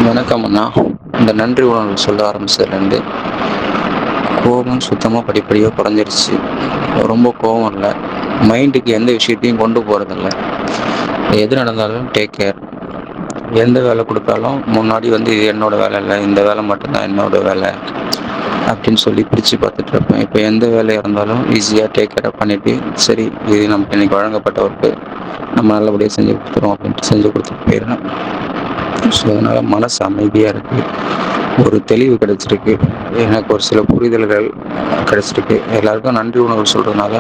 வணக்கம் அண்ணா. இந்த நன்றி உணர்வு சொல்ல ஆரம்பிச்சதுலேருந்து கோபம் சுத்தமாக படிப்படியாக குறைஞ்சிருச்சு. ரொம்ப கோவம் இல்லை, மைண்டுக்கு எந்த விஷயத்தையும் கொண்டு போகிறதில்ல. எது நடந்தாலும் டேக் கேர். எந்த வேலை கொடுத்தாலும் முன்னாடி வந்து இது என்னோட வேலை இல்லை, இந்த வேலை மட்டும்தான் என்னோட வேலை அப்படின்னு சொல்லி பிரித்து பார்த்துட்டு இருப்பேன். இப்போ எந்த வேலையாக இருந்தாலும் ஈஸியாக டேக் கேராக பண்ணிவிட்டு, சரி இது நமக்கு இன்னைக்கு வழங்கப்பட்ட ஒர்க்கு, நம்ம நல்லபடியாக செஞ்சு கொடுத்துருவோம் அப்படின்ட்டு செஞ்சு கொடுத்துட்டு போயிடுறேன். ஸோ அதனால் மனசு அமைதியாக இருக்குது, ஒரு தெளிவு கிடைச்சிருக்கு, எனக்கு ஒரு சில புரிதல்கள் கிடைச்சிருக்கு. எல்லாருக்கும் நன்றி உணர்வு சொல்கிறதுனால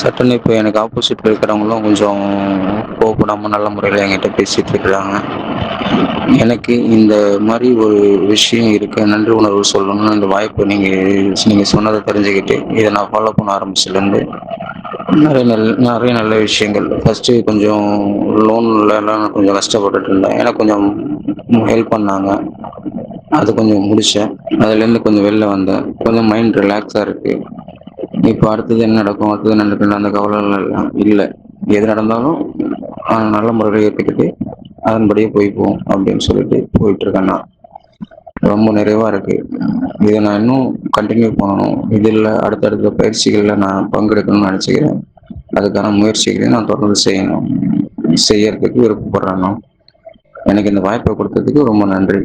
சட்டுன்னு இப்போ எனக்கு ஆப்போசிட்டில் இருக்கிறவங்களும் கொஞ்சம் கோவப்படாமல் நல்ல முறையில் என்கிட்ட பேசிகிட்டு இருக்கிறாங்க. எனக்கு இந்த மாதிரி ஒரு விஷயம் இருக்குது, நன்றி உணர்வு சொல்லணும்னு இந்த வாய்ப்பு நீங்கள் சொன்னதை தெரிஞ்சுக்கிட்டு இதை நான் ஃபாலோ பண்ண ஆரம்பிச்சதுலேருந்து நிறைய நல்ல விஷயங்கள். ஃபஸ்ட்டு கொஞ்சம் லோன்லலாம் நான் கொஞ்சம் கஷ்டப்பட்டுட்டு இருந்தேன், எனக்கு கொஞ்சம் ஹெல்ப் பண்ணாங்க, அது கொஞ்சம் முடித்தேன். அதுலேருந்து கொஞ்சம் வெளில வந்தேன், கொஞ்சம் மைண்ட் ரிலாக்ஸாக இருக்குது. இப்போ அடுத்தது என்ன நடக்கும், அடுத்தது என்ன நடக்கும், அந்த கவலைலாம் இல்லை. எது நடந்தாலும் நல்ல முறையில் ஏற்றுக்கிட்டு அதன்படியே போய்ப்போம் அப்படின்னு சொல்லிட்டு போயிட்டுருக்கேன். நான் ரொம்ப நிறைவாக இருக்குது. இதை நான் இன்னும் கண்டினியூ பண்ணணும். இதில் அடுத்தடுத்த பயிற்சிகளில் நான் பங்கெடுக்கணும்னு நினச்சிக்கிறேன். அதுக்கான முயற்சிகளை நான் தொடர்ந்து செய்யறதுக்கு விருப்பப்படுறேன். எனக்கு இந்த வாய்ப்பை கொடுத்ததுக்கு ரொம்ப நன்றி.